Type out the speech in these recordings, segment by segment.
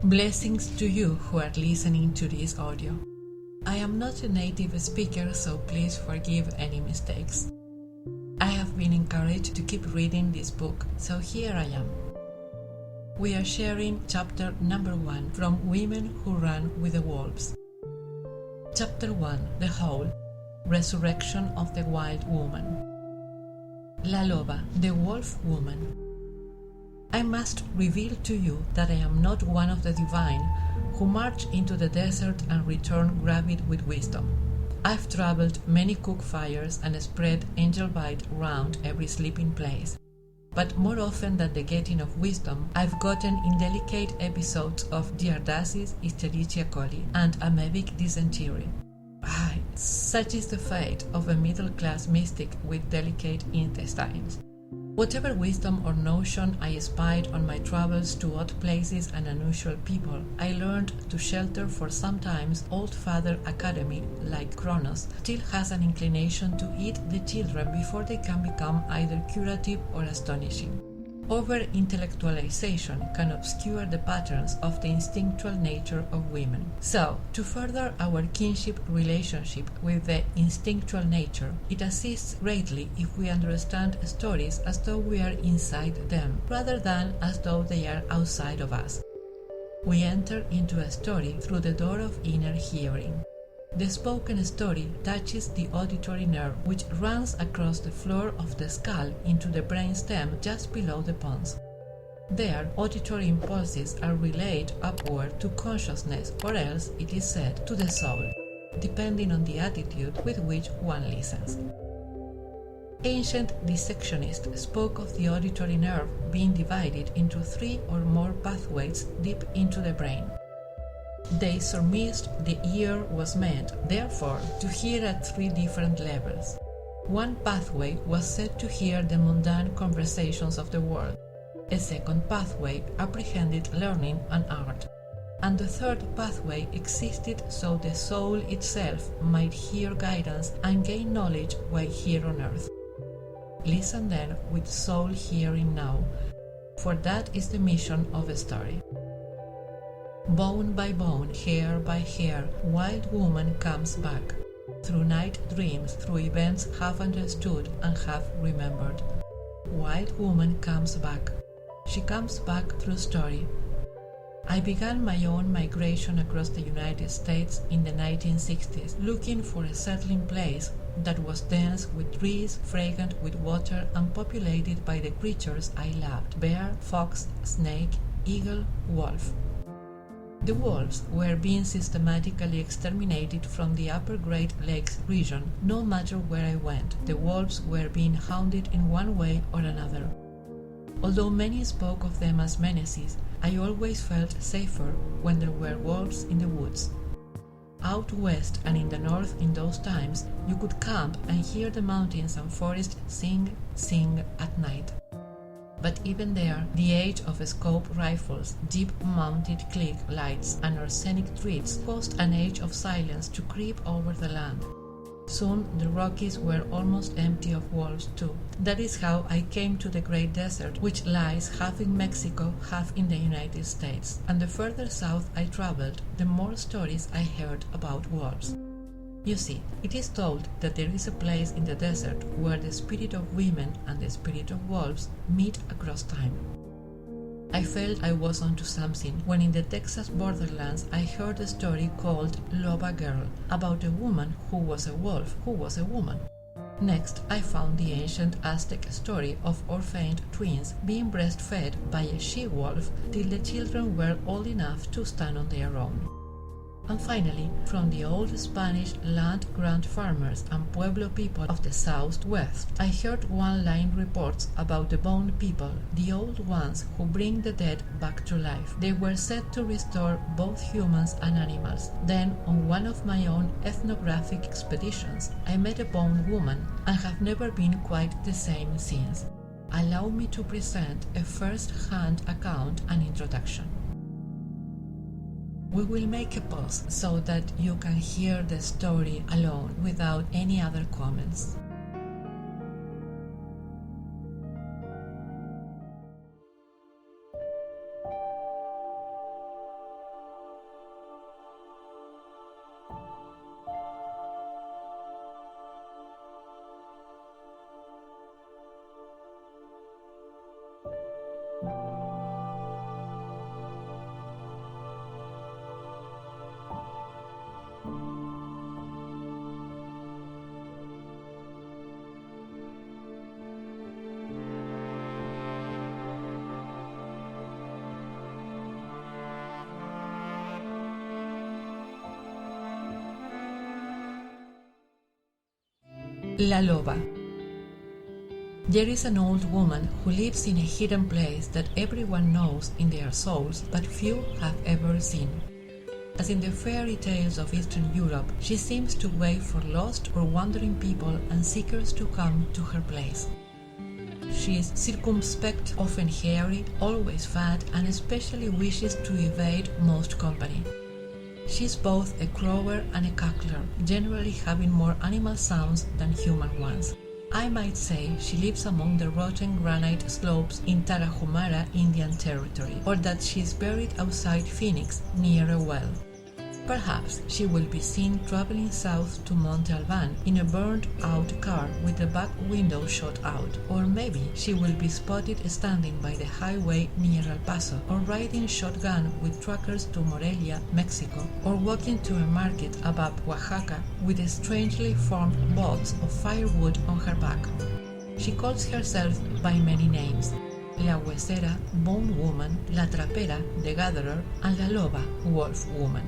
Blessings to you who are listening to this audio. I am not a native speaker, so please forgive any mistakes. I have been encouraged to keep reading this book, so here I am. We are sharing chapter number 1 from Women Who Run with the Wolves. Chapter 1, The Whole, Resurrection of the Wild Woman. La Loba, the Wolf Woman. I must reveal to you that I am not one of the divine who march into the desert and return gravid with wisdom. I've traveled many cook fires and spread angel bite round every sleeping place. But more often than the getting of wisdom, I've gotten indelicate episodes of giardiasis, Escherichia coli, and amoebic dysentery. Such is the fate of a middle-class mystic with delicate intestines. Whatever wisdom or notion I espied on my travels to odd places and unusual people, I learned to shelter for sometimes old Father Academy, like Kronos, still has an inclination to eat the children before they can become either curative or astonishing. Over-intellectualization can obscure the patterns of the instinctual nature of women. So, to further our kinship relationship with the instinctual nature, it assists greatly if we understand stories as though we are inside them, rather than as though they are outside of us. We enter into a story through the door of inner hearing. The spoken story touches the auditory nerve, which runs across the floor of the skull into the brainstem just below the pons. There, auditory impulses are relayed upward to consciousness, or else, it is said, to the soul, depending on the attitude with which one listens. Ancient dissectionists spoke of the auditory nerve being divided into 3 or more pathways deep into the brain. They surmised the ear was meant, therefore, to hear at 3 different levels. One pathway was said to hear the mundane conversations of the world. A second pathway apprehended learning and art. And the third pathway existed so the soul itself might hear guidance and gain knowledge while here on earth. Listen then with soul hearing now, for that is the mission of a story. Bone by bone, hair by hair, wild woman comes back. Through night dreams, through events half understood and half remembered. Wild woman comes back. She comes back through story. I began my own migration across the United States in the 1960s, looking for a settling place that was dense with trees, fragrant with water, and populated by the creatures I loved: bear, fox, snake, eagle, wolf. The wolves were being systematically exterminated from the upper Great Lakes region. No matter where I went, the wolves were being hounded in one way or another. Although many spoke of them as menaces, I always felt safer when there were wolves in the woods. Out west and in the north in those times, you could camp and hear the mountains and forests sing at night. But even there, the age of scope rifles, jeep-mounted click lights, and arsenic treats caused an age of silence to creep over the land. Soon the Rockies were almost empty of wolves too. That is how I came to the Great Desert, which lies half in Mexico, half in the United States. And the further south I traveled, the more stories I heard about wolves. You see, it is told that there is a place in the desert where the spirit of women and the spirit of wolves meet across time. I felt I was onto something when in the Texas borderlands I heard a story called Loba Girl, about a woman who was a wolf who was a woman. Next, I found the ancient Aztec story of orphaned twins being breastfed by a she-wolf till the children were old enough to stand on their own. And finally, from the old Spanish land-grant farmers and Pueblo people of the southwest, I heard one-line reports about the bone people, the old ones who bring the dead back to life. They were said to restore both humans and animals. Then, on one of my own ethnographic expeditions, I met a bone woman and have never been quite the same since. Allow me to present a first-hand account and introduction. We will make a pause so that you can hear the story alone without any other comments. La Loba. There is an old woman who lives in a hidden place that everyone knows in their souls, but few have ever seen. As in the fairy tales of Eastern Europe, she seems to wait for lost or wandering people and seekers to come to her place. She is circumspect, often hairy, always fat, and especially wishes to evade most company. She is both a crower and a cackler, generally having more animal sounds than human ones. I might say she lives among the rotten granite slopes in Tarahumara, Indian Territory, or that she is buried outside Phoenix, near a well. Perhaps she will be seen traveling south to Monte Alban in a burned-out car with the back window shot out, or maybe she will be spotted standing by the highway near El Paso, or riding shotgun with truckers to Morelia, Mexico, or walking to a market above Oaxaca with a strangely formed bolts of firewood on her back. She calls herself by many names: La Huesera, Bone Woman, La Trapera, the Gatherer, and La Loba, Wolf Woman.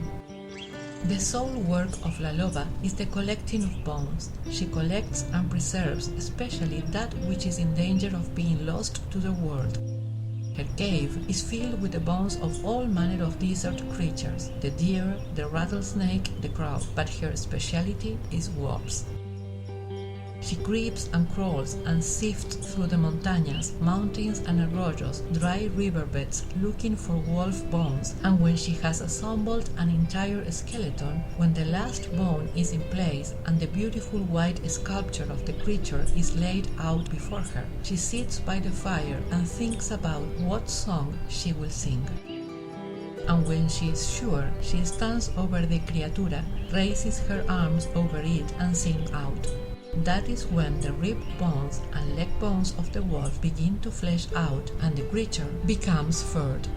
The sole work of La Loba is the collecting of bones. She collects and preserves especially that which is in danger of being lost to the world. Her cave is filled with the bones of all manner of desert creatures, the deer, the rattlesnake, the crow, but her specialty is wolves. She creeps and crawls and sifts through the montañas, mountains and arroyos, dry riverbeds, looking for wolf bones, and when she has assembled an entire skeleton, when the last bone is in place and the beautiful white sculpture of the creature is laid out before her, she sits by the fire and thinks about what song she will sing. And when she is sure, she stands over the criatura, raises her arms over it and sings out. That is when the rib bones and leg bones of the wolf begin to flesh out and the creature becomes furred.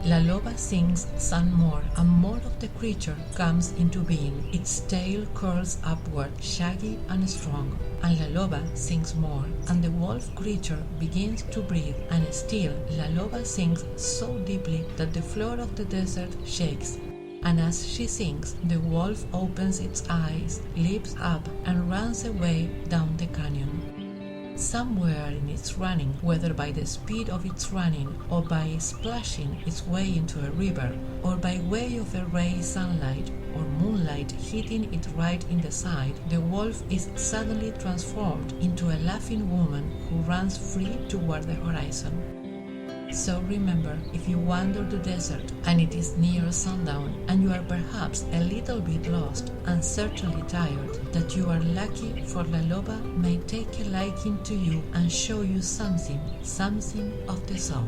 La Loba sings some more, and more of the creature comes into being. Its tail curls upward, shaggy and strong. And La Loba sings more, and the wolf creature begins to breathe, and still La Loba sings so deeply that the floor of the desert shakes. And as she sings, the wolf opens its eyes, leaps up, and runs away down the canyon. Somewhere in its running, whether by the speed of its running, or by splashing its way into a river, or by way of a ray sunlight or moonlight hitting it right in the side, the wolf is suddenly transformed into a laughing woman who runs free toward the horizon. So remember, if you wander the desert and it is near sundown and you are perhaps a little bit lost and certainly tired, that you are lucky, for La Loba may take a liking to you and show you something of the soul.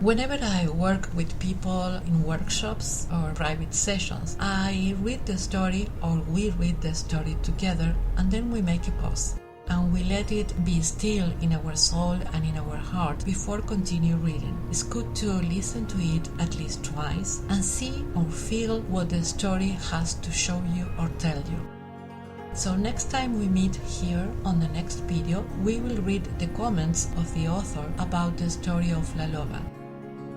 Whenever I work with people in workshops or private sessions, I read the story, or we read the story together, and then we make a pause. And we let it be still in our soul and in our heart before continue reading. It's good to listen to it at least twice and see or feel what the story has to show you or tell you. So next time we meet here on the next video, we will read the comments of the author about the story of La Loba.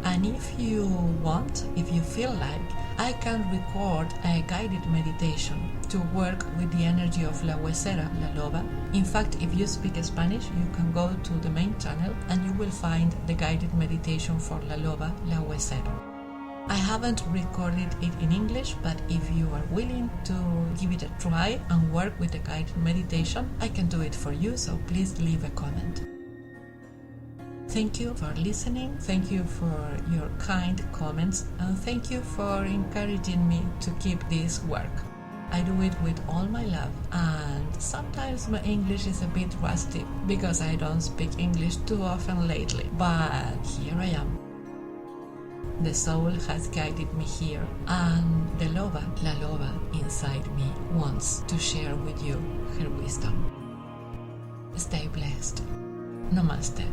And if you want, if you feel like, I can record a guided meditation to work with the energy of La Huesera, La Loba. In fact, if you speak Spanish, you can go to the main channel and you will find the guided meditation for La Loba, La Huesera. I haven't recorded it in English, but if you are willing to give it a try and work with a guided meditation, I can do it for you, so please leave a comment. Thank you for listening, thank you for your kind comments, and thank you for encouraging me to keep this work. I do it with all my love, and sometimes my English is a bit rusty because I don't speak English too often lately, but here I am. The soul has guided me here, and the Loba, La Loba inside me wants to share with you her wisdom. Stay blessed. Namaste.